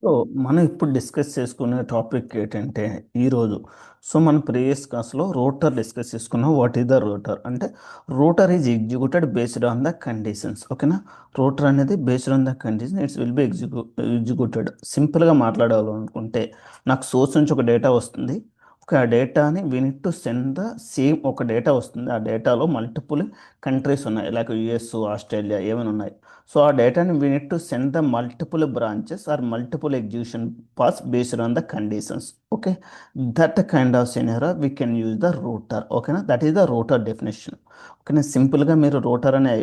So మనం ఇప్పుడు discuss చేసుకునే టాపిక్ ఏంటంటే ఈరోజు మన ప్రీవియస్ క్లాస్లో రోటర్ డిస్కస్ చేసుకున్నాం. వాట్ ఈస్ ద రోటర్ అంటే rotor is executed based on the conditions. ఓకేనా? రోటర్ అనేది based on the condition it's will be executed. సింపుల్గా మాట్లాడాలనుకుంటే నాకు సోర్స్ నుంచి ఒక డేటా వస్తుంది. ఒక డేటాని we need to send the same ఒక డేటా వస్తుంది. ఆ డేటాలో మల్టిపుల్ కంట్రీస్ ఉన్నాయి, లైక్ యుఎస్, ఆస్ట్రేలియా ఏమైనా ఉన్నాయి. సో ఆ డేటాని we need to send the multiple branches or multiple execution paths based on the conditions. Okay, that kind of scenario we can use the router. ఓకేనా? That is the router definition. ఓకేనా? సింపుల్గా మీరు router అని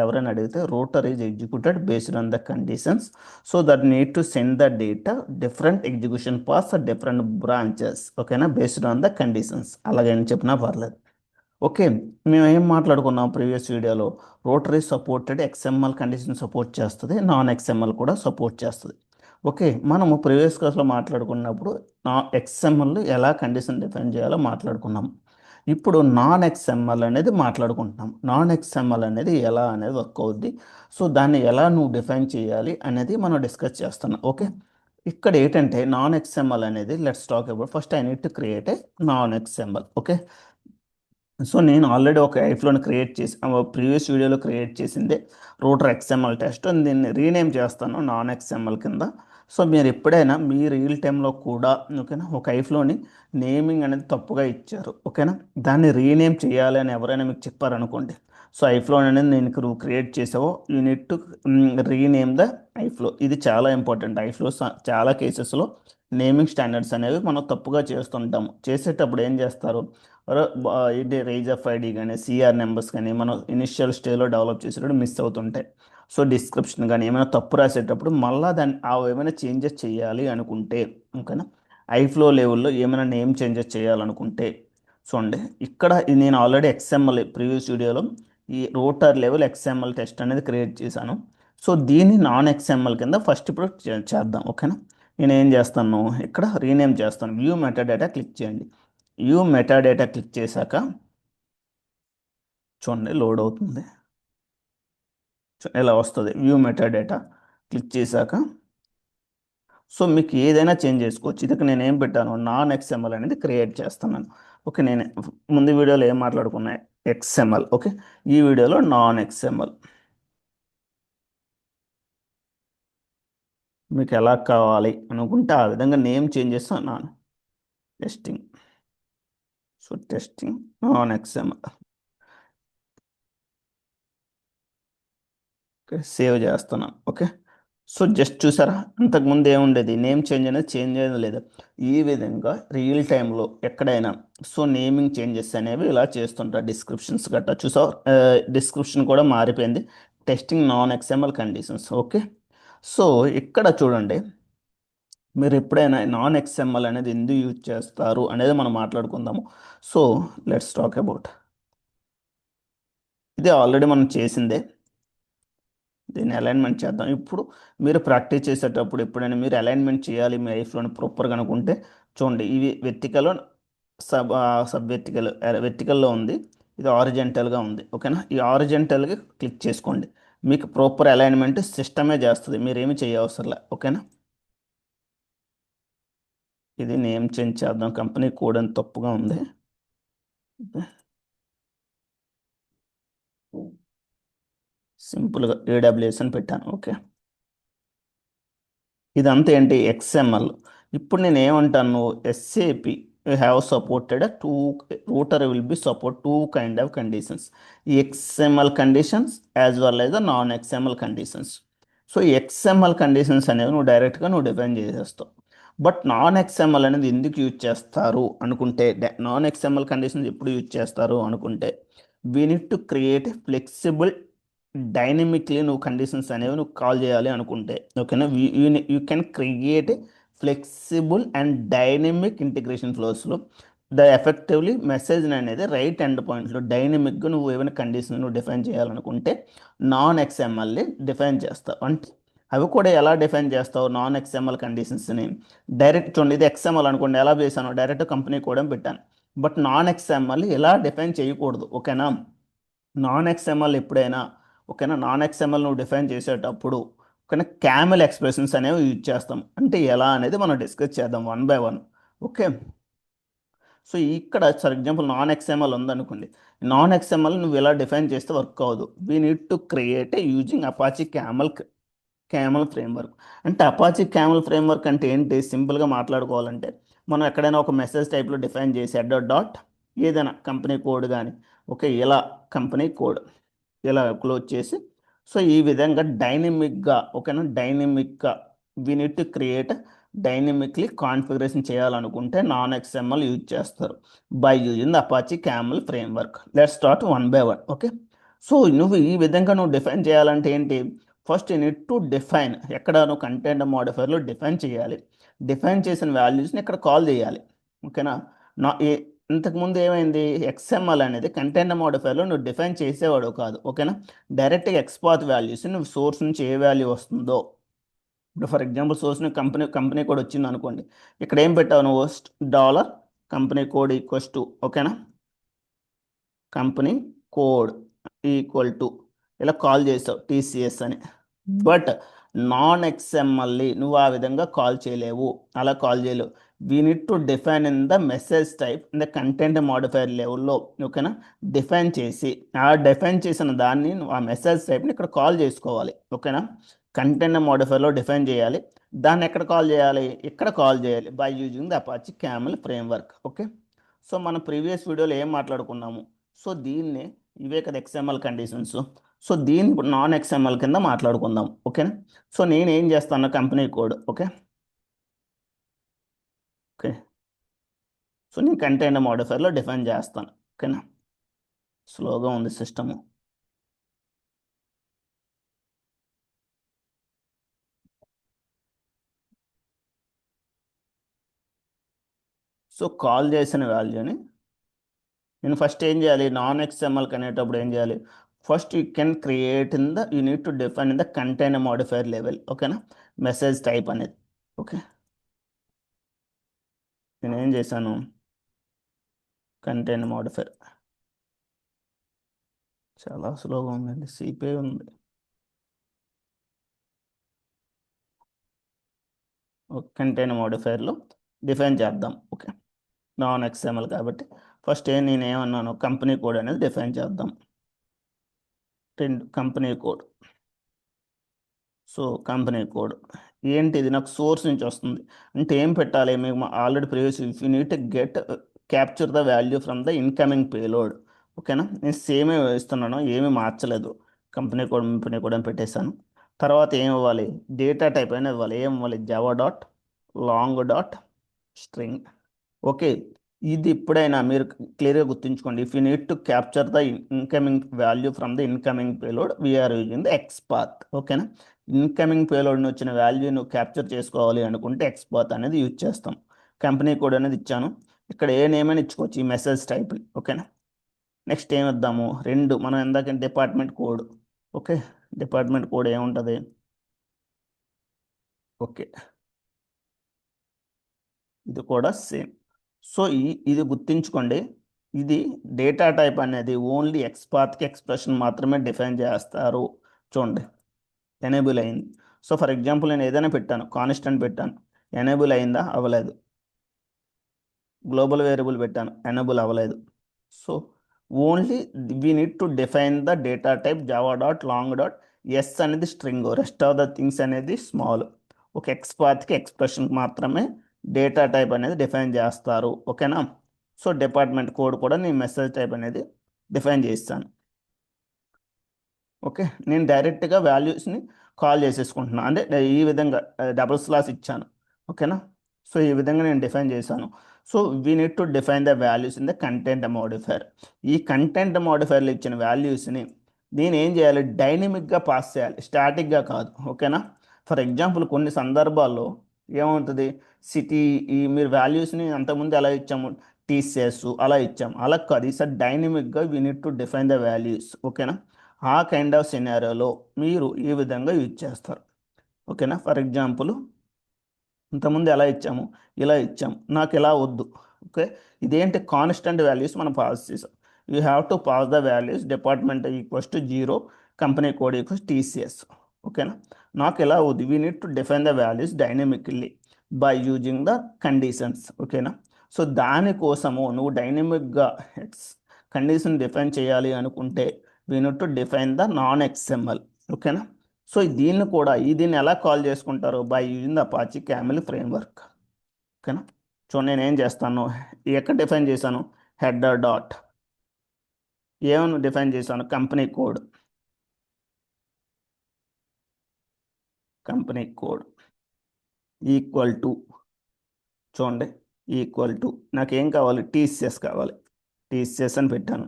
ఎవరైనా అడిగితే router is executed based on the conditions. So that need to send the data different execution paths or different branches. ఓకేనా? Based on the conditions. అలాగని చెప్పినా పర్లేదు. ఓకే, మేము ఏం మాట్లాడుకున్నాం ప్రీవియస్ వీడియోలో? Router supported XML condition support చేస్తుంది, non XML కూడా సపోర్ట్ చేస్తుంది. ఓకే, మనము ప్రీవియస్ క్లాస్లో మాట్లాడుకున్నప్పుడు ఎక్స్ఎంఎల్ ఎలా కండిషన్ డిఫైన్ చేయాలో మాట్లాడుకున్నాం. ఇప్పుడు నాన్ ఎక్స్ఎంఎల్ అనేది మాట్లాడుకుంటున్నాం. నాన్ ఎక్స్ఎంఎల్ అనేది ఎలా అనేది వర్క్ అవుద్ది, సో దాన్ని ఎలా నువ్వు డిఫైన్ చేయాలి అనేది మనం డిస్కస్ చేస్తున్నాం. ఓకే, ఇక్కడ ఏంటంటే నాన్ ఎక్స్ఎంఎల్ అనేది, let's talk about first I need to create a non XML. Okay, so నేను ఆల్రెడీ ఒక ఐఫ్లోని క్రియేట్ చేసి ప్రీవియస్ వీడియోలో క్రియేట్ చేసిందే రూటర్ ఎక్స్ఎంఎల్ టెస్ట్. దీన్ని రీనేమ్ చేస్తాను నాన్ ఎక్స్ఎంఎల్ కింద. సో మీరు ఎప్పుడైనా మీ రియల్ టైంలో కూడా, ఓకేనా, ఒక ఐఫ్లోని నేమింగ్ అనేది తప్పుగా ఇచ్చారు, ఓకేనా, దాన్ని రీనేమ్ చేయాలి అని ఎవరైనా మీకు చెప్పారనుకోండి. సో ఐఫ్లో అనేది నేను క్రియేట్ చేసావో యూనిట్ టు రీనేమ్ ద ఐఫ్లో. ఇది చాలా ఇంపార్టెంట్. ఐఫ్లో చాలా కేసెస్లో నేమింగ్ స్టాండర్డ్స్ అనేవి మనం తప్పుగా చేస్తుంటాము. చేసేటప్పుడు ఏం చేస్తారు, ఇది రేజ్ ఆఫ్ ఐడి కానీ సిఆర్ నెంబర్స్ కానీ మనం ఇనిషియల్ స్టేజ్లో డెవలప్ చేసేటప్పుడు మిస్ అవుతుంటాయి. సో డిస్క్రిప్షన్ కానీ ఏమైనా తప్పు రాసేటప్పుడు మళ్ళీ దాన్ని ఏమైనా చేంజెస్ చేయాలి అనుకుంటే, ఓకేనా, ఐఫ్లో లెవెల్లో ఏమైనా నేమ్ చేంజెస్ చేయాలనుకుంటే చూడండి, ఇక్కడ నేను ఆల్రెడీ ఎక్స్ఎంఎల్ ప్రీవియస్ వీడియోలో ఈ రోటర్ లెవెల్ ఎక్స్ఎంఎల్ టెస్ట్ అనేది క్రియేట్ చేశాను. సో దీన్ని నాన్ ఎక్స్ఎంఎల్ కింద ఫస్ట్ ఇప్పుడు చేద్దాం. ఓకేనా? నేను ఏం చేస్తాను, ఇక్కడ రీనేమ్ చేస్తాను. వ్యూ మెటాడేటా క్లిక్ చేయండి. వ్యూ మెటాడేటా క్లిక్ చేశాక చూడండి లోడ్ అవుతుంది. ఇలా వస్తుంది వ్యూ మెటాడేటా. క్లిక్ చేశాక సో మీకు ఏదైనా చేంజ్ చేసుకోవచ్చు. ఇదికి నేను ఏం పెట్టాను, నాన్ ఎక్స్ఎంఎల్ అనేది క్రియేట్ చేస్తున్నాను. ఓకే, నేను ముందు వీడియోలో ఏం మాట్లాడుకున్నా, ఎక్స్ఎంఎల్. ఓకే, ఈ వీడియోలో నాన్ ఎక్స్ఎంఎల్. మీకు ఎలా కావాలి అనుకుంటే ఆ విధంగా నేమ్ చేంజ్ చేస్తున్నాను. Testing, so testing non XML. Okay, save చేస్తున్నాను. ఓకే, సో జస్ట్ చూసారా, అంతకుముందు ఏముండేది, నేమ్ చేంజ్ అనేది చేంజ్ అనేది లేదు. ఈ విధంగా రియల్ టైంలో ఎక్కడైనా సో నేమింగ్ చేంజెస్ అనేవి ఇలా చేస్తుంటారు. డిస్క్రిప్షన్స్ గట్టా చూసావు, డిస్క్రిప్షన్ కూడా మారిపోయింది. Testing non XML conditions. Okay, so ఇక్కడ చూడండి, మీరు ఎప్పుడైనా నాన్ ఎక్స్ఎంఎల్ అనేది ఎందుకు యూజ్ చేస్తారు అనేది మనం మాట్లాడుకుందాము. సో లెట్స్ టాక్ అబౌట్, ఇది ఆల్రెడీ మనం చేసిందే. దీన్ని అలైన్మెంట్ చేద్దాం. ఇప్పుడు మీరు ప్రాక్టీస్ చేసేటప్పుడు ఎప్పుడైనా మీరు అలైన్మెంట్ చేయాలి మీ ఐఫ్లోని ప్రాపర్గా అనుకుంటే చూడండి, ఇవి వెర్టికల్, సబ్ వెర్టికల్. వెర్టికల్లో ఉంది, ఇది ఆరిజెంటల్గా ఉంది. ఓకేనా? ఈ ఆరిజెంటల్గా క్లిక్ చేసుకోండి. మీకు ప్రాపర్ అలైన్మెంట్ సిస్టమే చేస్తుంది, మీరేమి చేయవసరంలే. ఓకేనా? ఇది నేమ్ చేంజ్ చేద్దాం, కంపెనీ కోడ్ అని తప్పుగా ఉంది. సింపుల్గా ఏడబ్ల్యూఎస్ అని పెట్టాను. ఓకే, ఇదంతా ఏంటి, ఎక్స్ఎంఎల్. ఇప్పుడు నేను ఏమంటాను, SAP have supported two, router will be support two kind of conditions, ఈ XML conditions as well as the non XML conditions. So ఈ ఎక్స్ఎంఎల్ కండిషన్స్ అనేవి నువ్వు డైరెక్ట్గా నువ్వు డిఫైన్ చేసేస్తావు. బట్ నాన్ ఎక్స్ఎంఎల్ అనేది ఎందుకు యూజ్ చేస్తారు అనుకుంటే, నాన్ ఎక్స్ఎంఎల్ కండిషన్స్ ఎప్పుడు యూజ్ చేస్తారు అనుకుంటే, we need to create flexible dynamically నువ్వు కండిషన్స్ అనేవి నువ్వు కాల్ చేయాలి అనుకుంటే, ఓకేనా, you can create flexible and dynamic integration ఫ్లోస్లో ద ఎఫెక్టివ్లీ మెసేజ్ అనేది రైట్ ఎండ్ పాయింట్లో డైనమిక్గా నువ్వు ఏమైనా కండిషన్ నువ్వు డిఫైన్ చేయాలనుకుంటే నాన్ ఎక్స్ఎంఎల్ని డిఫైన్ చేస్తావు. అంటే అవి కూడా ఎలా డిఫైన్ చేస్తావు, నాన్ ఎక్స్ఎంఎల్ కండిషన్స్ని డైరెక్ట్ చూడండి, ఇది ఎక్స్ఎంఎల్ అనుకోండి, ఎలా చేశాను, డైరెక్ట్ కంపెనీ కూడా పెట్టాను. బట్ నాన్ ఎక్స్ఎంఎల్ ఎలా డిఫైన్ చేయకూడదు. ఓకేనా? నాన్ ఎక్స్ఎంఎల్ ఎప్పుడైనా, ఓకేనా, నాన్ ఎక్స్ఎంఎల్ నువ్వు డిఫైన్ చేసేటప్పుడు కానీ క్యామెల్ ఎక్స్ప్రెషన్స్ అనేవి యూజ్ చేస్తాం. అంటే ఎలా అనేది మనం డిస్కస్ చేద్దాం one by one. Okay. So ఇక్కడ ఫర్ ఎగ్జాంపుల్ నాన్ ఎక్స్ఎంఎల్ ఉందనుకోండి. నాన్ ఎక్స్ఎంఎల్ నువ్వు ఇలా డిఫైన్ చేస్తే వర్క్ అవ్వదు. We need to create using Apache camel framework. అంటే అపాచీ క్యామల్ ఫ్రేమ్వర్క్ అంటే ఏంటి? సింపుల్గా మాట్లాడుకోవాలంటే మనం ఎక్కడైనా ఒక మెసేజ్ టైప్లో డిఫైన్ చేసి డాట్ ఏదైనా కంపెనీ కోడ్ కానీ ఓకే ఇలా కంపెనీ కోడ్ ఇలా క్లోజ్ చేసి సో ఈ విధంగా డైనమిక్గా ఓకేనా డైనమిక్గా we need to create dynamically configuration చేయాలనుకుంటే నాన్ ఎక్స్ఎంఎల్ యూజ్ చేస్తారు by using the Apache camel framework. Let start one by one. Okay. So నువ్వు ఈ విధంగా నువ్వు డిఫైన్ చేయాలంటే ఏంటి? First you need to define ఎక్కడ నువ్వు కంటెంట్ మోడిఫైర్లో డిఫైన్ చేయాలి. డిఫైన్ చేసిన వాల్యూస్ని ఇక్కడ కాల్ చేయాలి. ఓకేనా. నా ఇంతకుముందు ఏమైంది? ఎక్స్ఎంఎల్ అనేది కంటెంట్ మోడిఫైర్లో నువ్వు డిఫైన్ చేసేవాడు కాదు. ఓకేనా. డైరెక్ట్గా ఎక్స్పాత్ వాల్యూస్ నువ్వు సోర్స్ నుంచి ఏ వాల్యూ వస్తుందో ఇప్పుడు for example source company code వచ్చింది అనుకోండి. ఇక్కడ ఏం పెట్టావు నువ్వు? Dollar company code equals to ఓకేనా కంపెనీ కోడ్ ఈక్వల్ టు ఇలా కాల్ చేసావు టీసీఎస్ అని. బట్ నాన్ ఎక్స్ఎంఎల్ని నువ్వు ఆ విధంగా కాల్ చేయలేవు, అలా కాల్ చేయలేవు. We need to define in the message type in the content modifier లెవెల్లో ఓకేనా డిఫైన్ చేసి ఆ డిఫైన్ చేసిన దాన్ని నువ్వు ఆ మెసేజ్ టైప్ని ఇక్కడ కాల్ చేసుకోవాలి. ఓకేనా. కంటెంట్ మోడిఫైర్లో డిఫైన్ చేయాలి, దాన్ని ఎక్కడ కాల్ చేయాలి? ఇక్కడ కాల్ చేయాలి by using the Apache camel framework. Okay. So మనం ప్రీవియస్ వీడియోలో ఏం మాట్లాడుకున్నాము? సో దీన్నే ఇవే కదా ఎక్స్ఎంఎల్ కండిషన్స్. సో దీన్ని ఇప్పుడు నాన్ ఎక్స్ఎంఎల్ కింద మాట్లాడుకుందాం. ఓకేనా. సో నేను ఏం చేస్తాను? Company code okay okay so నేను కంటెంట్ మోడిఫైర్లో డిఫైన్ చేస్తాను. ఓకేనా. స్లోగా ఉంది సిస్టము. సో కాల్ చేసిన వాల్యూని నేను ఫస్ట్ ఏం చేయాలి? నాన్ ఎక్స్ఎంఎల్ కనేటప్పుడు ఏం చేయాలి? First you can create in the you need to define in the container modifier level. ఓకేనా. మెసేజ్ టైప్ అనేది ఓకే. నేను ఏం చేశాను? కంటైనర్ మోడిఫైర్ చాలా స్లోగా ఉందండి, సిపిఐ ఉంది. కంటైనర్ మోడిఫైర్లో డిఫైన్ చేద్దాం. ఓకే. నాన్ ఎక్స్ఎంఎల్ కాబట్టి ఫస్ట్ నేను ఏమన్నాను? కంపెనీ కోడ్ అనేది డిఫైన్ చేద్దాం. Company code. So company code ఏంటి? ఇది నాకు సోర్స్ నుంచి వస్తుంది అంటే ఏం పెట్టాలి? మేము already previous if you need to get capture the value from the incoming payload. ఓకేనా. నేను సేమే ఇస్తున్నాను, ఏమీ మార్చలేదు. కంపెనీ కోడ్ అని పెట్టేశాను. తర్వాత ఏం ఇవ్వాలి? డేటా టైప్ అయినా ఇవ్వాలి. ఏం ఇవ్వాలి? Java dot long dot string. Okay. ఇది ఎప్పుడైనా మీరు క్లియర్గా గుర్తుంచుకోండి. If you need to capture the incoming value from the incoming payload we're using the XPath. ఓకేనా. ఇన్కమింగ్ పేలోడ్ని వచ్చిన వాల్యూను క్యాప్చర్ చేసుకోవాలి అనుకుంటే ఎక్స్పాత్ అనేది యూజ్ చేస్తాం. కంపెనీ కోడ్ అనేది ఇచ్చాను. ఇక్కడ ఏ నేమ్ అని ఇచ్చుకోవచ్చు ఈ మెసేజ్ టైప్ని. ఓకేనా. నెక్స్ట్ ఏమి ఇద్దాము? మనం ఎందాక department code. Okay. Department code ఏముంటుంది? ఓకే. ఇది కూడా సేమ్. సో ఇది గుర్తుంచుకోండి. ఇది డేటా టైప్ అనేది ఓన్లీ ఎక్స్పాత్కి ఎక్స్ప్రెషన్ మాత్రమే డిఫైన్ చేస్తారు. చూడండి ఎనేబుల్ అయింది. సో ఫర్ ఎగ్జాంపుల్ నేను ఏదైనా పెట్టాను, కాన్స్టెంట్ పెట్టాను, ఎనేబుల్ అయిందా? అవ్వలేదు. గ్లోబల్ వేరియబుల్ పెట్టాను, ఎనేబుల్ అవ్వలేదు. So only we need to define the data type Java dot long dot S అనేది string, rest of the things అనేది స్మాల్. ఒక ఎక్స్పాత్కి ఎక్స్ప్రెషన్కి మాత్రమే డేటా టైప్ అనేది డిఫైన్ చేస్తారు. ఓకేనా. సో డిపార్ట్మెంట్ కోడ్ కూడా నేను మెసేజ్ టైప్ అనేది డిఫైన్ చేస్తాను. ఓకే. నేను డైరెక్ట్గా వాల్యూస్ని కాల్ చేసేసుకుంటున్నాను. అంటే ఈ విధంగా డబుల్ స్లాస్ ఇచ్చాను. ఓకేనా. సో ఈ విధంగా నేను డిఫైన్ చేశాను. So we need to define the values in the content modifier. ఈ కంటెంట్ మోడిఫైర్లు ఇచ్చిన వాల్యూస్ని నేను ఏం చేయాలి? డైనమిక్గా పాస్ చేయాలి, స్టాటిక్గా కాదు. ఓకేనా. ఫర్ ఎగ్జాంపుల్ కొన్ని సందర్భాల్లో ఏమవుతుంది? సిటీ మీరు వాల్యూస్ని అంతకుముందు ఎలా ఇచ్చాము? టీసీఎస్ అలా ఇచ్చాము, అలా కాదు. ఈసారి డైనమిక్గా we need to define the values. ఓకేనా. ఆ కైండ్ ఆఫ్ సినారియోలో మీరు ఈ విధంగా యూజ్ చేస్తారు. ఓకేనా. ఫర్ ఎగ్జాంపుల్ ఇంతకుముందు ఎలా ఇచ్చాము? ఇలా ఇచ్చాము, నాకు ఇలా వద్దు. ఓకే. ఇదేంటి? కాన్స్టెంట్ వాల్యూస్ మనం పాస్ చేసాం. You have to pass the values department equals to 0, company code equals TCS. ఓకేనా. నాకు ఎలా అవుద్ది, we need to define the values dynamically by using the conditions, ఓకేనా. సో దానికోసము నువ్వు డైనమిక్గా కండిషన్ డిఫైన్ చేయాలి అనుకుంటే we need to define the non XML, ఓకేనా. సో దీన్ని ఎలా కాల్ చేసుకుంటారు, by using the Apache camel framework, ఓకేనా. సో నేను ఏం చేస్తాను, ఎక్కడ డిఫైన్ చేశాను, హెడర్ డాట్ ఏమని డిఫైన్ చేశాను, కంపెనీ కోడ్ ఈక్వల్ టు, చూడండి, ఈక్వల్ టు నాకేం కావాలి, టీసీఎస్ కావాలి, టీసీఎస్ అని పెట్టాను,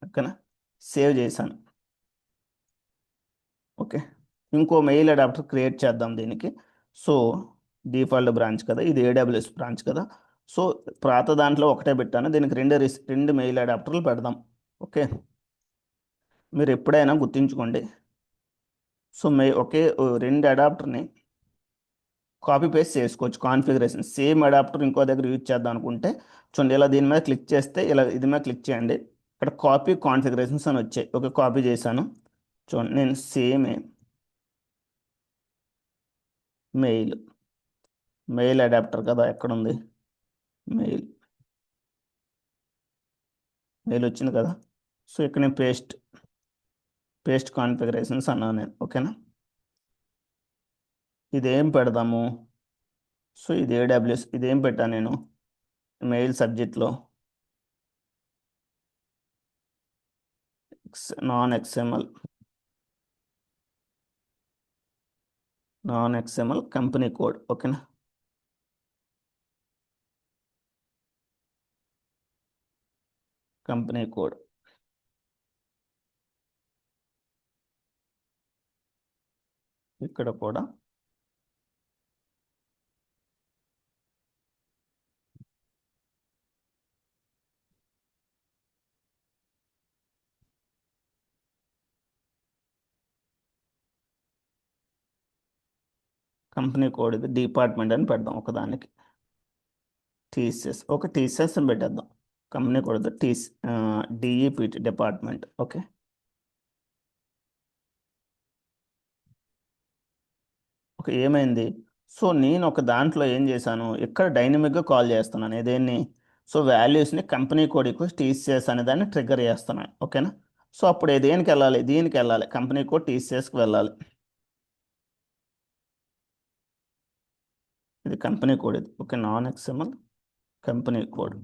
ఓకేనా. సేవ్ చేశాను, ఓకే. ఇంకో మెయిల్ అడాప్టర్ క్రియేట్ చేద్దాం దీనికి. సో డిఫాల్ట్ బ్రాంచ్ కదా, ఇది ఏడబ్ల్యూఎస్ బ్రాంచ్ కదా. సో పాత దాంట్లో ఒకటే పెట్టాను, దీనికి రెండు మెయిల్ అడాప్టర్లు పెడదాం, ఓకే. మీరు ఎప్పుడైనా గుర్తుంచుకోండి. సో రెండు అడాప్టర్ని కాపీ పేస్ట్ చేసుకోవచ్చు, కాన్ఫిగరేషన్ సేమ్ అడాప్టర్ ఇంకో దగ్గర యూజ్ చేద్దాం అనుకుంటే చూడండి, ఇలా దీని మీద క్లిక్ చేస్తే ఇలా ఇది మీద క్లిక్ చేయండి, ఇక్కడ కాపీ కాన్ఫిగరేషన్స్ అని వచ్చాయి, ఓకే. కాపీ చేశాను, చూడండి నేను మెయిల్ మెయిల్ అడాప్టర్ కదా, ఎక్కడుంది, మెయిల్ మెయిల్ వచ్చింది కదా. సో ఇక్కడ నేను పేస్ట్ కాన్ఫిగరేషన్స్ అన్నాను నేను, ఓకేనా. ఇదేం పెడదాము, సో ఇది ఏడబ్ల్యూఎస్, ఇదేం పెట్టాను నేను, మెయిల్ సబ్జెక్ట్లో నాన్ ఎక్స్ఎంఎల్ కంపెనీ కోడ్, ఓకేనా. కంపెనీ కోడ్ ఇక్కడ కూడా కంపెనీ కోడ్, ఇది డిపార్ట్మెంట్ అని పెడదాం ఒకదానికి, టీసీఎస్ అని పెట్టేద్దాం, company code DEPT department, okay. Okay ఏమైంది, సో నేను ఒక దాంట్లో ఏం చేశాను, ఇక్కడ డైనమిక్గా కాల్ చేస్తున్నాను ఏదేన్ని, సో వాల్యూస్ని కంపెనీ కోడ్ ఈక్వల్స్ టీసీఎస్ అనే దాన్ని ట్రిగ్గర్ చేస్తున్నాను, ఓకేనా. సో అప్పుడు దేనికి వెళ్ళాలి, దీనికి వెళ్ళాలి, కంపెనీ కోడ్ టీసీఎస్కి వెళ్ళాలి, ఇది కంపెనీ కోడ్, ఇది okay, non XML company code,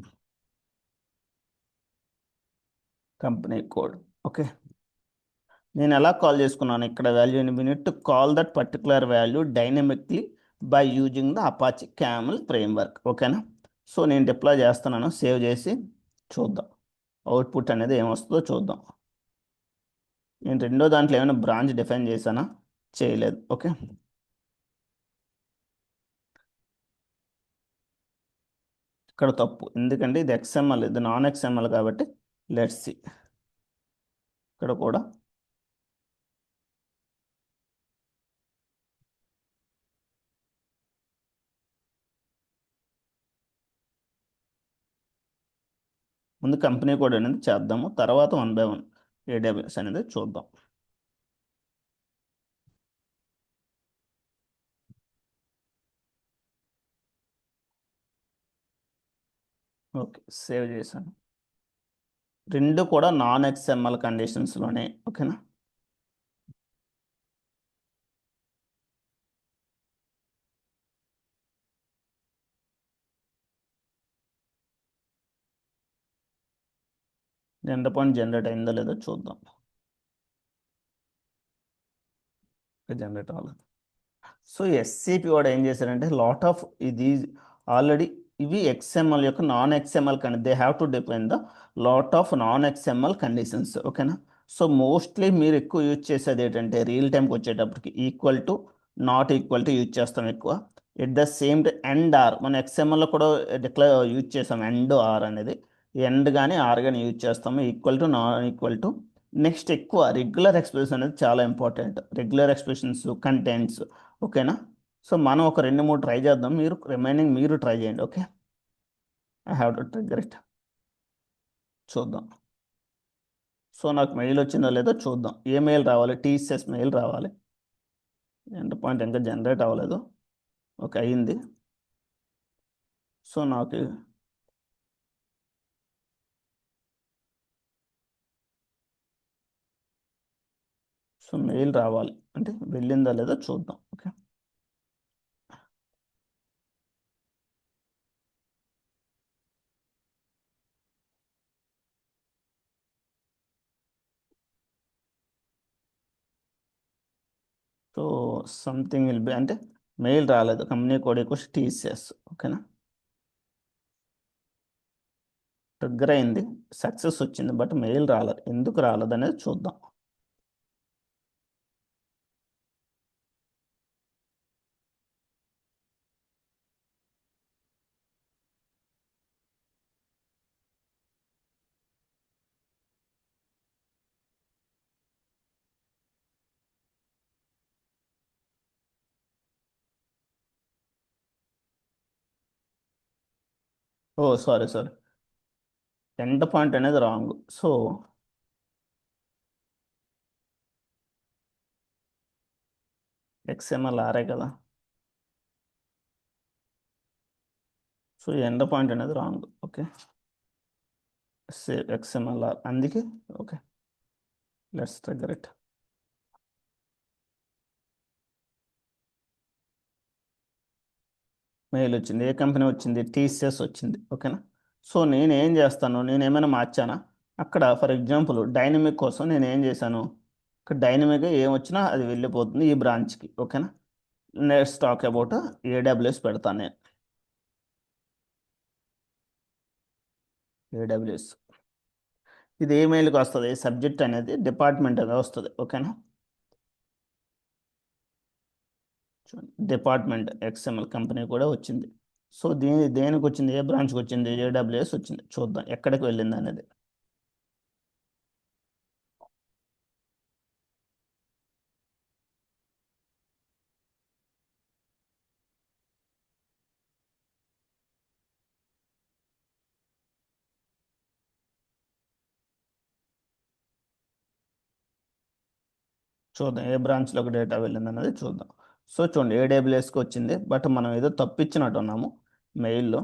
okay. నేను ఎలా కాల్ చేసుకున్నాను ఇక్కడ వాల్యూని, we need to call that particular value dynamically by using the Apache camel framework, ఓకేనా. సో నేను డిప్లాయ్ చేస్తున్నాను, సేవ్ చేసి చూద్దాం అవుట్పుట్ అనేది ఏమొస్తుందో చూద్దాం. నేను రెండో దాంట్లో ఏమైనా బ్రాంచ్ డిఫైన్ చేశానా, చేయలేదు, ఓకే. ఇక్కడ తప్పు, ఎందుకంటే ఇది ఎక్స్ఎంఎల్, ఇది నాన్ ఎక్స్ఎంఎల్ కాబట్టి లెట్స్ సి, ఇక్కడ కూడా ముందు కంపెనీ కోడ్ అనేది చేద్దాము, తర్వాత 1 by 1 ఏడబ్ల్యూఎస్ అనేది చూద్దాం. ఓకే సేవ్ చేశాను, రెండు కూడా నాన్ ఎక్స్ఎంఎల్ కండిషన్స్లోనే, ఓకేనా. ఎండ్ పాయింట్ జనరేట్ అయిందో లేదో చూద్దాం, జనరేట్ అవ్వలేదు. సో ఎస్సిపి వాడు ఏం చేశారంటే ఇది ఆల్రెడీ ఇవి ఎక్స్ఎంఎల్ యొక్క non XML they have to depend the lot of non XML conditions, ఓకేనా. సో మోస్ట్లీ మీరు ఎక్కువ యూజ్ చేసేది ఏంటంటే రియల్ టైంకి వచ్చేటప్పటికి equal to not equal to use చేస్తాం ఎక్కువ. At the same time and or, మన ఎక్స్ఎంఎల్లో కూడా యూజ్ చేస్తాం ఎండ్ ఆర్ అనేది, ఎండ్ కానీ ఆర్ కానీ యూజ్ చేస్తాము, equal to non equal to. Next ఎక్కువ రెగ్యులర్ ఎక్స్ప్రెషన్ అనేది చాలా ఇంపార్టెంట్, రెగ్యులర్ ఎక్స్ప్రెషన్స్ కంటెంట్స్, ఓకేనా. సో మనం ఒక 2-3 ట్రై చేద్దాం, రిమైనింగ్ మీరు ట్రై చేయండి, okay. I have to trigger it, చూద్దాం. సో నాకు మెయిల్ వచ్చిందో లేదో చూద్దాం, ఏ మెయిల్ రావాలి, టీసీఎస్ మెయిల్ రావాలి, ఎండ్ పాయింట్ ఇంకా జనరేట్ అవ్వలేదు. ఓకే, అయ్యింది. సో నాకు సో మెయిల్ రావాలి, అంటే వెళ్ళిందా లేదా చూద్దాం. Okay, so something will be, అంటే మెయిల్ రాలేదు. Company code equals TCS. ఓకేనా, ట్రిగ్గర్ అయింది, సక్సెస్ వచ్చింది, బట్ మెయిల్ రాలేదు. ఎందుకు రాలేదు అనేది చూద్దాం. ఓ సారీ సారీ, ఎండ్ పాయింట్ అనేది రాంగ్. సో ఎక్స్ఎంఎల్ ఆరే కదా, సో ఎండ్ పాయింట్ అనేది wrong. Okay, save XML or, అందుకే. Okay, let's trigger it. Mail వచ్చింది. ఏ కంపెనీ వచ్చింది? టీసీఎస్ వచ్చింది. ఓకేనా, సో నేను ఏం చేస్తాను, నేను ఏమైనా మార్చానా? అక్కడ ఫర్ ఎగ్జాంపుల్ డైనమిక్ కోసం నేను ఏం చేశాను, ఇక్కడ డైనమిక్గా ఏం వచ్చినా అది వెళ్ళిపోతుంది ఈ బ్రాంచ్కి. ఓకేనా, నెక్స్ట్ టాక్ అబౌట్ ఏడబ్ల్యూఎస్ పెడతాను నేను. ఏడబ్ల్యూఎస్ ఇది ఏ మెయిల్కి వస్తుంది? సబ్జెక్ట్ అనేది డిపార్ట్మెంట్గా వస్తుంది. ఓకేనా, డిపార్ట్మెంట్ ఎక్స్ఎంఎల్ కంపెనీ కూడా వచ్చింది. సో దేనికి వచ్చింది? ఏ బ్రాంచ్కి వచ్చింది? ఏడబ్ల్యూఎస్ వచ్చింది. చూద్దాం ఎక్కడికి వెళ్ళింది అనేది. చూద్దాం ఏ బ్రాంచ్లోకి డేటా వెళ్ళింది అనేది చూద్దాం. సో చూడండి, ఏడబ్ల్యూఎస్కి వచ్చింది, బట్ మనం ఏదో తప్పిచ్చినట్టు ఉన్నాము మెయిల్లో.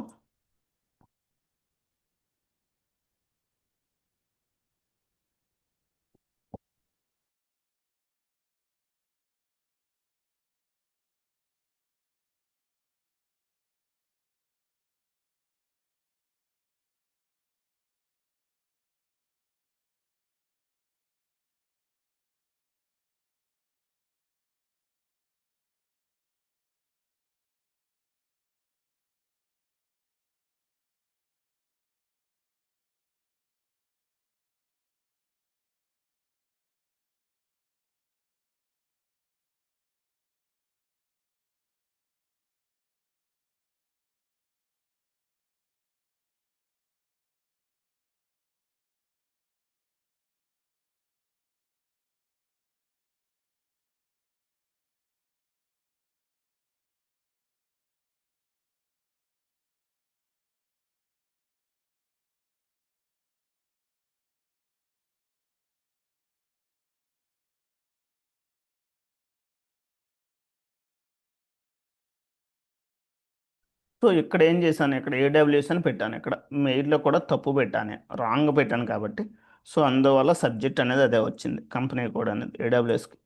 సో ఇక్కడ ఏం చేశాను, ఇక్కడ ఏడబ్ల్యూఎస్ అని పెట్టాను. ఇక్కడ మెయిల్లో కూడా తప్పు పెట్టాను, రాంగ్ పెట్టాను కాబట్టి. సో అందువల్ల సబ్జెక్ట్ అనేది అదే వచ్చింది, కంపెనీ కోడ్ అనేది ఏడబ్ల్యూఎస్కి.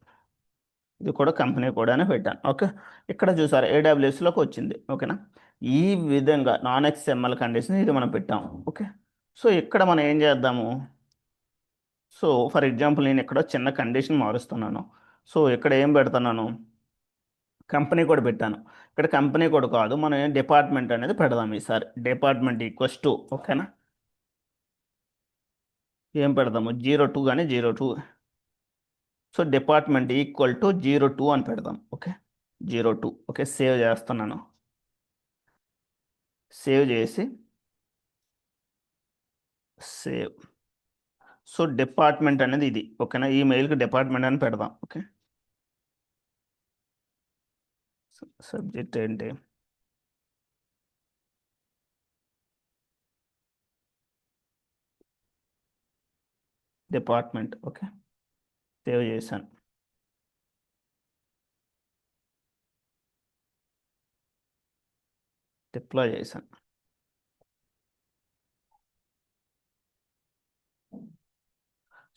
ఇది కూడా కంపెనీ కోడ్ అని పెట్టాను. ఓకే, ఇక్కడ చూసారు ఏడబ్ల్యూఎస్లోకి వచ్చింది. ఓకేనా, ఈ విధంగా నాన్ ఎక్స్ఎంఎల్ కండిషన్ ఇది మనం పెట్టాము. ఓకే, సో ఇక్కడ మనం ఏం చేద్దాము, సో ఫర్ ఎగ్జాంపుల్ నేను ఇక్కడ చిన్న కండిషన్ మారుస్తున్నాను. సో ఇక్కడ ఏం పెడుతున్నాను, కంపెనీ కోడ్ పెట్టాను. ఇక్కడ కంపెనీ కోడ్ కాదు, మనం ఏం డిపార్ట్మెంట్ అనేది పెడదాం ఈసారి. డిపార్ట్మెంట్ ఈక్వల్స్ టు, ఓకేనా, ఏం పెడదాము, 02 కానీ 02. సో డిపార్ట్మెంట్ ఈక్వల్ టు 02 అని పెడదాం. ఓకే, 02. ఓకే, సేవ్ చేస్తున్నాను. సేవ్ చేసి సేవ్. సో డిపార్ట్మెంట్ అనేది ఇది. ఓకేనా, ఈ మెయిల్కి డిపార్ట్మెంట్ అని పెడదాం. ఓకే, సబ్జెక్ట్ ఏంటి, డిపార్ట్మెంట్. ఓకే, సేవ్ చేశాను. డిప్లాయ్ చేశాను.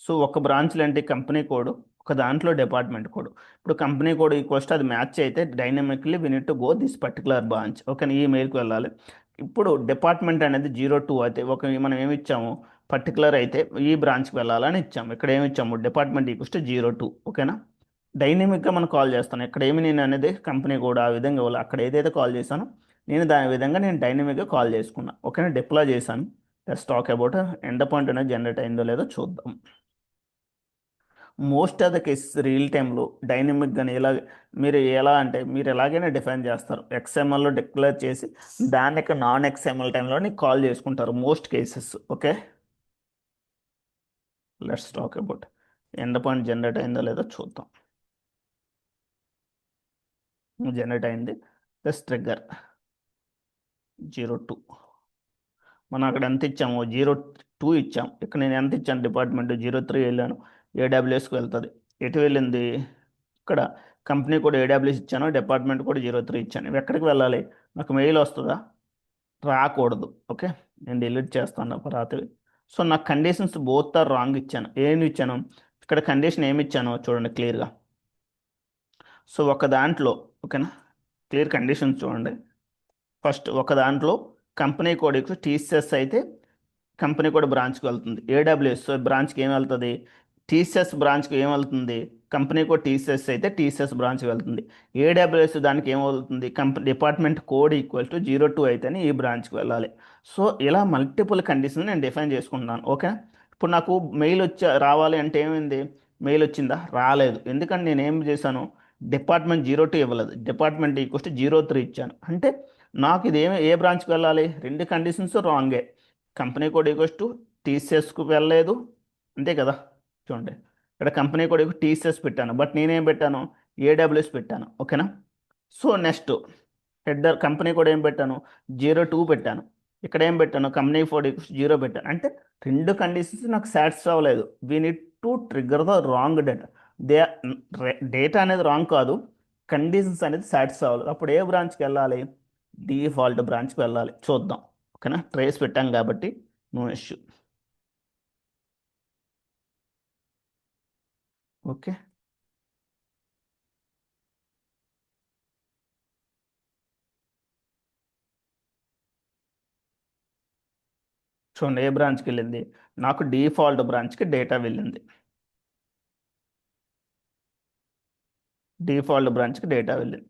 సో ఒక బ్రాంచ్లో ఏంటి కంపెనీ కోడ్, ఒక దాంట్లో డిపార్ట్మెంట్ కోడ్. ఇప్పుడు కంపెనీ కోడ్ ఈక్వల్స్ టు అది మ్యాచ్ అయితే dynamically we need to go this particular branch. Okay, ఈ మెయిల్కి వెళ్ళాలి. ఇప్పుడు డిపార్ట్మెంట్ అనేది 02 అయితే మనం ఏమి ఇచ్చాము, పర్టికులర్ అయితే ఈ బ్రాంచ్కి వెళ్ళాలని ఇచ్చాము. ఇక్కడ ఏమి ఇచ్చాము, డిపార్ట్మెంట్ ఈక్వల్స్ టు 02. ఓకేనా, డైనమిక్గా మనం కాల్ చేస్తాను. ఇక్కడ ఏమి నేను అనేది కంపెనీ కోడ్ ఆ విధంగా ఇవ్వాలి. అక్కడ ఏదైతే కాల్ చేశానో నేను దాని విధంగా నేను డైనమిక్గా కాల్ చేసుకున్నా. ఓకేనా, డిప్లాయ్ చేశాను. Let's talk about end point అనేది జనరేట్ అయిందో లేదో చూద్దాం. Most of the cases real టైంలో డైనమిక్ కానీ ఇలా మీరు ఎలా అంటే మీరు ఎలాగైనా డిఫైన్ చేస్తారు. ఎక్స్ఎంఎల్లో డిక్లేర్ చేసి దానికి నాన్ ఎక్స్ఎంఎల్ టైంలోని కాల్ చేసుకుంటారు most cases. Okay, let's talk about end point generate అయిందో లేదో చూద్దాం. జనరేట్ అయింది. Plus trigger 02. మనం అక్కడ ఎంత ఇచ్చాము, 02 ఇచ్చాం. ఇక్కడ నేను ఎంత ఇచ్చాను, డిపార్ట్మెంట్ 03 వెళ్ళాను. ఏడబ్ల్యూఎస్కి వెళ్తుంది. ఎటు వెళ్ళింది, ఇక్కడ కంపెనీ కూడా ఏడబ్ల్యూఎస్ ఇచ్చాను, డిపార్ట్మెంట్ కూడా 03 ఇచ్చాను. ఇవి ఎక్కడికి వెళ్ళాలి, నాకు మెయిల్ వస్తుందా, రాకూడదు. ఓకే, నేను డిలీట్ చేస్తాను రాత్రి. సో నాకు కండిషన్స్ బోత్ ఆర్ రాంగ్ ఇచ్చాను. ఏమి ఇచ్చాను, ఇక్కడ కండిషన్ ఏమి ఇచ్చానో చూడండి క్లియర్గా. సో ఒక దాంట్లో, ఓకేనా, క్లియర్ కండిషన్స్ చూడండి. ఫస్ట్ ఒక దాంట్లో కంపెనీ కోడ్ టీసీఎస్ అయితే కంపెనీ కూడా బ్రాంచ్కి వెళ్తుంది. ఏడబ్ల్యూఎస్ బ్రాంచ్కి ఏం వెళ్తుంది, టీసీఎస్ బ్రాంచ్కి ఏం వెళ్తుంది, కంపెనీ కోడ్ టీసీఎస్ అయితే టీసీఎస్ బ్రాంచ్కి వెళ్తుంది. ఏడబ్ల్యూఎస్ దానికి ఏం వెళ్తుంది, డిపార్ట్మెంట్ కోడ్ ఈక్వల్ టు 02 అయితేనే ఈ బ్రాంచ్కి వెళ్ళాలి. సో ఇలా మల్టిపుల్ కండిషన్ నేను డిఫైన్ చేసుకుంటున్నాను. ఓకే, ఇప్పుడు నాకు మెయిల్ రావాలి అంటే ఏమైంది, మెయిల్ వచ్చిందా, రాలేదు. ఎందుకంటే నేను ఏం చేశాను, డిపార్ట్మెంట్ 02 ఇవ్వలేదు, డిపార్ట్మెంట్ ఈక్వల్ టు 03 ఇచ్చాను. అంటే నాకు ఇది ఏ బ్రాంచ్కి వెళ్ళాలి, రెండు కండిషన్స్ రాంగే. కంపెనీ కోడ్ ఈక్వల్స్ టు టీసీఎస్కు వెళ్ళలేదు, అంతే కదా. చూడండి ఇక్కడ కంపెనీ కోడ్ టీసీఎస్ పెట్టాను, బట్ నేనేం పెట్టాను, ఏడబ్ల్యూఎస్ పెట్టాను. ఓకేనా, so next header company code ఏం పెట్టాను, 02 పెట్టాను. ఇక్కడ ఏం పెట్టాను, కంపెనీ కోడ్ 0 పెట్టాను. అంటే రెండు కండిషన్స్ నాకు సాటిస్ఫై అవ్వలేదు. We need to trigger the wrong data. They data అనేది రాంగ్ కాదు, కండిషన్స్ అనేది సాటిస్ఫై అవ్వలేదు. అప్పుడు ఏ బ్రాంచ్కి వెళ్ళాలి, డిఫాల్ట్ బ్రాంచ్కి వెళ్ళాలి. చూద్దాం. ఓకేనా, ట్రేస్ పెట్టాం కాబట్టి నో ఇష్యూ. ఓకే, చూడండి ఏ బ్రాంచ్కి వెళ్ళింది, నాకు డిఫాల్ట్ బ్రాంచ్కి డేటా వెళ్ళింది. డిఫాల్ట్ బ్రాంచ్కి డేటా వెళ్ళింది.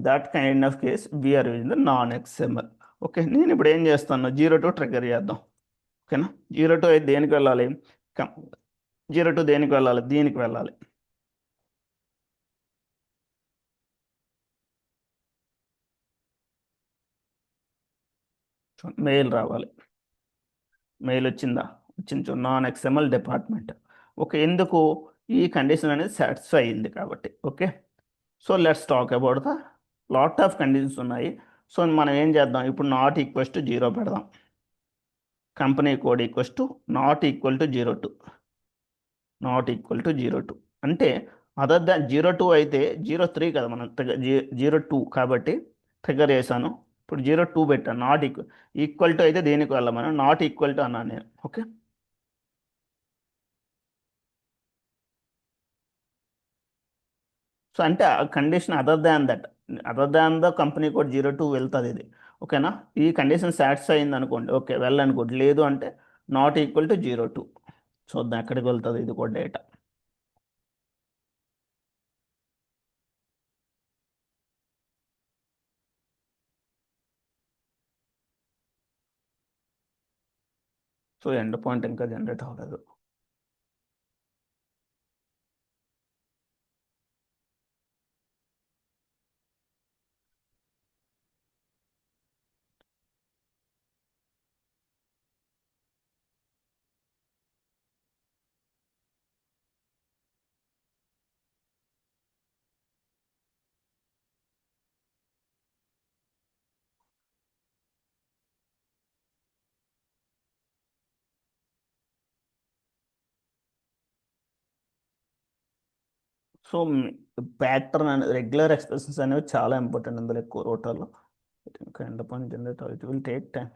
That kind of case we're using the non XML. Okay, నేను ఇప్పుడు ఏం చేస్తాను, 02 ట్రిగ్గర్ చేద్దాం. ఓకేనా, 02 అయితే దేనికి వెళ్ళాలి, 02 దేనికి వెళ్ళాలి, దీనికి వెళ్ళాలి. మెయిల్ రావాలి. మెయిల్ వచ్చిందా, వచ్చింది. Non XML department. ఓకే, ఎందుకు, ఈ కండిషన్ అనేది సాటిస్ఫై అయింది కాబట్టి. Okay, so let's talk about the lot of conditions ఉన్నాయి. సో మనం ఏం చేద్దాం, ఇప్పుడు నాట్ ఈక్వల్స్ టు 0 పెడదాం. Company code equals to not equal to 02, not equal to 02 అంటే అదర్ దాన్ 02 అయితే 03 కదా, మనం 02 కాబట్టి ట్రిగర్ చేశాను. ఇప్పుడు 02 పెట్టాను. నాట్ ఈక్వల్ టు అయితే దేనికి వెళ్ళమని నాట్ ఈక్వల్ టు అన్నాను నేను. ఓకే, సో అంటే ఆ condition other than that, other than the company code 02 వెళ్తుంది ఇది. ఓకేనా, ఈ కండిషన్ సాటిస్ఫై అయింది అనుకోండి, ఓకే వెళ్ళనుకోండి. లేదు అంటే నాట్ ఈక్వల్ టు 02. చూద్దాం ఎక్కడికి వెళ్తుంది ఇది కూడా డేటా. సో ఎండ్ పాయింట్ ఇంకా జనరేట్ అవ్వలేదు. సో ప్యాటర్న్ అనేది రెగ్యులర్ ఎక్స్ప్రెషన్స్ అనేవి చాలా ఇంపార్టెంట్ ఇందులో ఎక్కువ రోటర్లో. Kind upon generator, it will take time.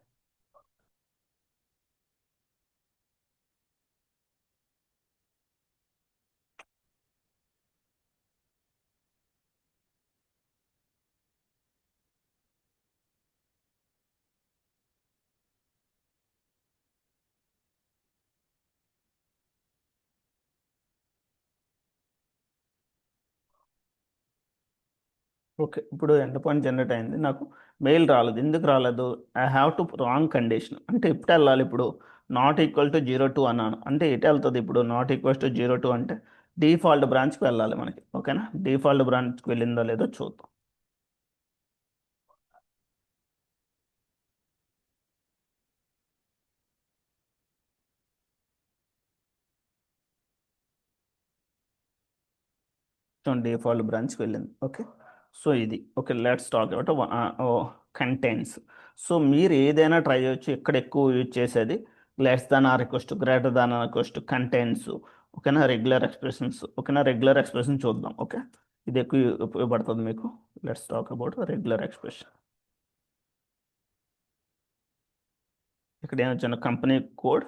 Okay, ఇప్పుడు ఎండ్ పాయింట్ జనరేట్ అయింది, నాకు మెయిల్ రాలేదు. ఎందుకు రాలేదు? I have to wrong condition. అంటే ఎప్పుడు వెళ్ళాలి ఇప్పుడు? నాట్ ఈక్వల్ టు 02 అన్నాను అంటే ఎటు వెళ్తుంది ఇప్పుడు? నాట్ ఈక్వల్స్ టు 02 అంటే డిఫాల్ట్ బ్రాంచ్కి వెళ్ళాలి మనకి. ఓకేనా, డిఫాల్ట్ బ్రాంచ్కి వెళ్ళిందో లేదో చూద్దాం. డిఫాల్ట్ బ్రాంచ్కి వెళ్ళింది. ఓకే, సో ఇది okay. Let's talk about contents. So మీరు ఏదైనా ట్రై చేయొచ్చు. ఇక్కడ ఎక్కువ యూజ్ చేసేది less than or request, greater than or request, contents. ఓకేనా, రెగ్యులర్ ఎక్స్ప్రెషన్స్. ఓకేనా, రెగ్యులర్ ఎక్స్ప్రెషన్ చూద్దాం. ఓకే, ఇది ఎక్కువ ఉపయోగపడుతుంది మీకు. Let's talk about regular expression. ఇక్కడ ఏమొచ్చిన కంపెనీ కోడ్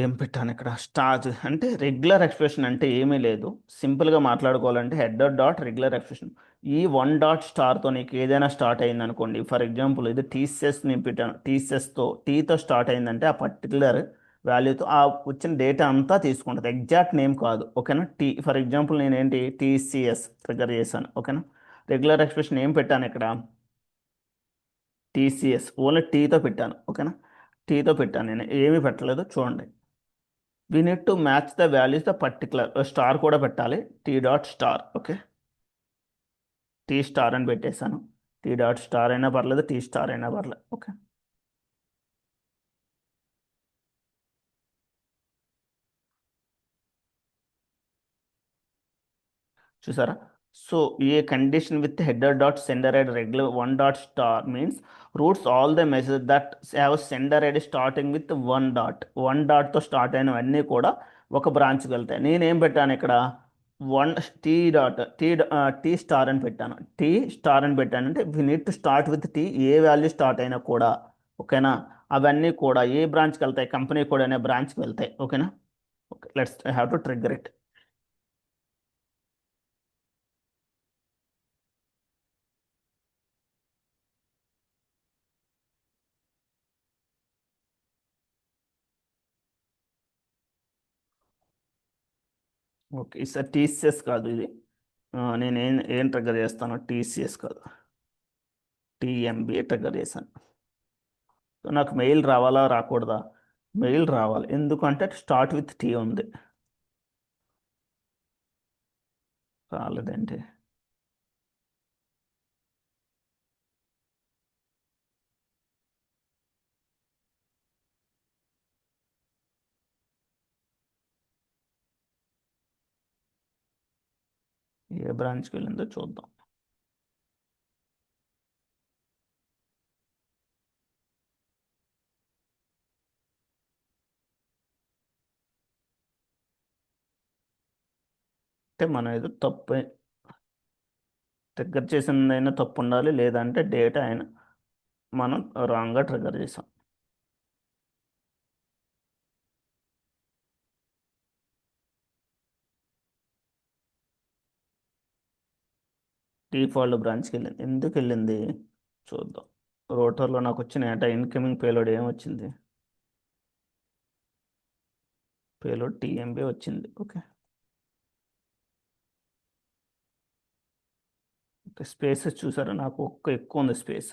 ఏం పెట్టాను ఇక్కడ? స్టార్ అంటే రెగ్యులర్ ఎక్స్ప్రెషన్ అంటే ఏమీ లేదు. సింపుల్గా మాట్లాడుకోవాలంటే హెడర్ డాట్ రెగ్యులర్ ఎక్స్ప్రెషన్. ఈ వన్ డాట్ స్టార్తో నీకు ఏదైనా స్టార్ట్ అయింది అనుకోండి. ఫర్ ఎగ్జాంపుల్ ఇది టీసీఎస్ నేను పెట్టాను. టీసీఎస్తో టీతో స్టార్ట్ అయిందంటే ఆ పర్టికులర్ వాల్యూతో ఆ వచ్చిన డేటా అంతా తీసుకుంటుంది. ఎగ్జాక్ట్ నేమ్ కాదు. ఓకేనా, ఫర్ ఎగ్జాంపుల్ నేను ఏంటి టీసీఎస్ ట్రిగర్ చేశాను. ఓకేనా, రెగ్యులర్ ఎక్స్ప్రెషన్ ఏం పెట్టాను ఇక్కడ? టీసీఎస్ ఓన్లీ టీతో పెట్టాను. ఓకేనా, టీతో పెట్టాను, నేను ఏమీ పెట్టలేదు. చూడండి, we need to match the values the particular star కూడా పెట్టాలి. T dot star. Okay, T star అని పెట్టేశాను. టీ డాట్ స్టార్ అయినా పర్లేదు, టీ స్టార్ అయినా పర్లేదు. ఓకే, చూసారా? So a condition with header dot sender ID regular one dot star means routes all the message that have sender ID starting with one dot. One డాట్తో start అయినవన్నీ కూడా ఒక బ్రాంచ్కి వెళ్తాయి. నేనేం పెట్టాను ఇక్కడ? One T dot T star అని పెట్టాను. టీ స్టార్ అని పెట్టాను అంటే we need to start with T. ఏ వాల్యూ స్టార్ట్ అయినా కూడా ఓకేనా, అవన్నీ కూడా ఏ బ్రాంచ్కి వెళ్తాయి? కంపెనీ కోడ్ అనే బ్రాంచ్కి వెళ్తాయి. ఓకేనా, okay, let's have to trigger it. Okay, ఈసారి టీసీఎస్ కాదు ఇది. నేను ఏం ట్రిగ్గర్ చేస్తాను? టీసీఎస్ కాదు, టీఎంబీ ట్రిగ్గర్ చేశాను. సో నాకు మెయిల్ రావాలా రాకూడదా? మెయిల్ రావాలి, ఎందుకంటే స్టార్ట్ విత్ టీ ఉంది. రాలేదండి. ఏ బ్రాంచ్కి వెళ్ళిందో చూద్దాం. అంటే మనం ఏదో తప్పు ట్రిగ్గర్ చేసిందైనా తప్పు ఉండాలి, లేదంటే డేటా అయినా మనం రాంగ్గా ట్రిగ్గర్ చేసాం. డిఫాల్ట్ బ్రాంచ్కి వెళ్ళింది. ఎందుకు వెళ్ళింది చూద్దాం. రోటర్లో నాకు వచ్చిన డేటా ఇన్కమింగ్ పేలోడ్ ఏమొచ్చింది? పేలోడ్ టీఎంబీ వచ్చింది. ఓకే, స్పేసెస్ చూసారా? నాకు ఎక్కువ ఉంది స్పేస్.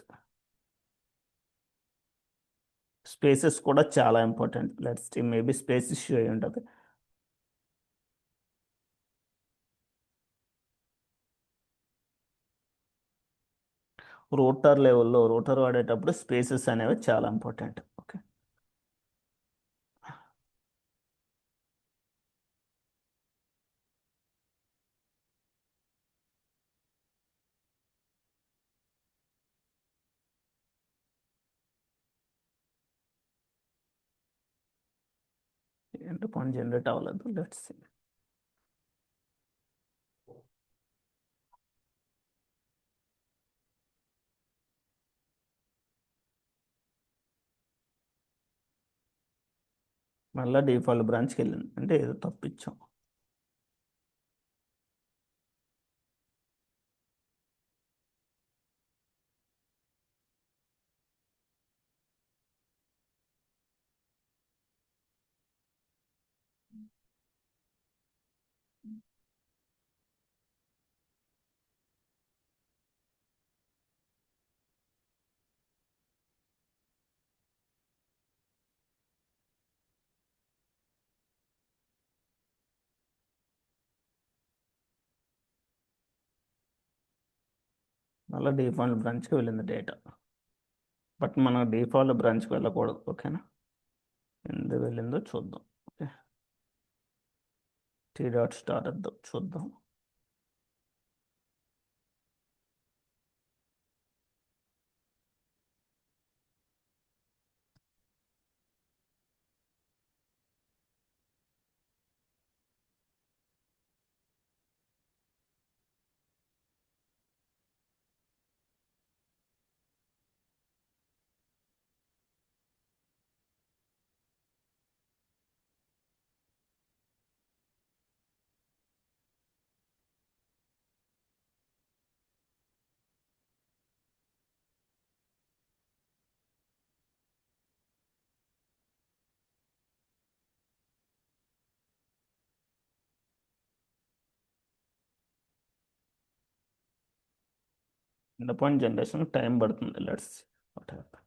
స్పేసెస్ కూడా చాలా important. Let's maybe space issue అయి ఉంటుంది. రోటర్ లెవెల్లో రోటర్ వాడేటప్పుడు స్పేసెస్ అనేవి చాలా important. Okay, end point generate అవ్వలేదు. లెట్స్ మళ్ళీ డిఫాల్ట్ బ్రాంచ్కి వెళ్ళింది అంటే ఏదో తప్పిచ్చాం. మళ్ళీ డిఫాల్ట్ బ్రాంచ్కి వెళ్ళింది డేటా, బట్ మనం డిఫాల్ట్ బ్రాంచ్కి వెళ్ళకూడదు. ఓకేనా, ఎందుకు వెళ్ళిందో చూద్దాం. ఓకే, టీ డాట్ స్టార్ వద్దాం చూద్దాం. ఎండ్ పాయింట్ జనరేషన్ టైం పడుతుంది. Let's what happen.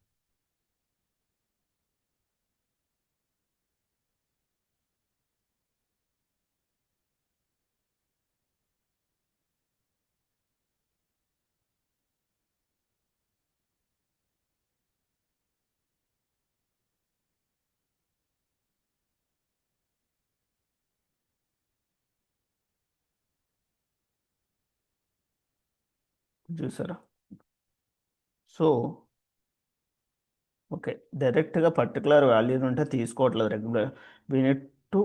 చూసారా? సో ఓకే, డైరెక్ట్గా పర్టికులర్ వాల్యూ ఉంటే తీసుకోవట్లేదు regular. We need to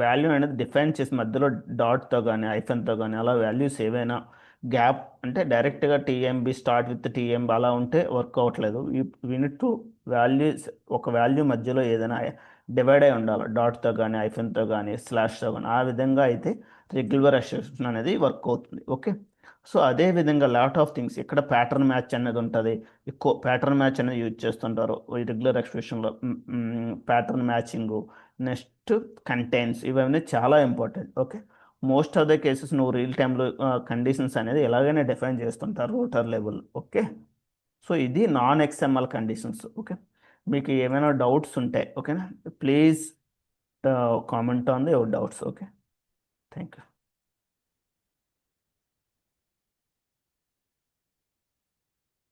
value అనేది డిఫైన్ చేసి మధ్యలో డాట్తో కానీ ఐఫన్తో కానీ అలా వాల్యూస్ ఏవైనా గ్యాప్ అంటే డైరెక్ట్గా టీఎంబి స్టార్ట్ విత్ టీఎంబి అలా ఉంటే వర్క్ అవ్వట్లేదు. వీ నీడ్ టు వాల్యూస్, ఒక వాల్యూ మధ్యలో ఏదైనా డివైడ్ అయి ఉండాలి, డాట్తో కానీ ఐఫన్తో కానీ స్లాష్తో కానీ. ఆ విధంగా అయితే రెగ్యులర్ ఎక్స్ప్రెషన్ అనేది వర్క్ అవుతుంది. ఓకే, సో అదే విధంగా లాట్ ఆఫ్ థింగ్స్ ఇక్కడ ప్యాటర్న్ మ్యాచ్ అనేది ఉంటుంది. ఎక్కువ ప్యాటర్న్ మ్యాచ్ అనేది యూజ్ చేస్తుంటారు ఈ రెగ్యులర్ ఎక్స్ప్రెషన్లో. ప్యాటర్న్ మ్యాచింగ్, నెక్స్ట్ కంటైన్స్, ఇవన్నీ చాలా important. Okay, most of the cases నువ్వు రియల్ టైంలో కండిషన్స్ అనేది ఎలాగైనా డిఫైన్ చేస్తుంటారు రూటర్ లెవెల్. ఓకే, సో ఇది నాన్ ఎక్స్ఎంఎల్ కండిషన్స్. ఓకే, మీకు ఏమైనా డౌట్స్ ఉంటే ఓకేనా, please comment on the your doubts. Okay, thank you.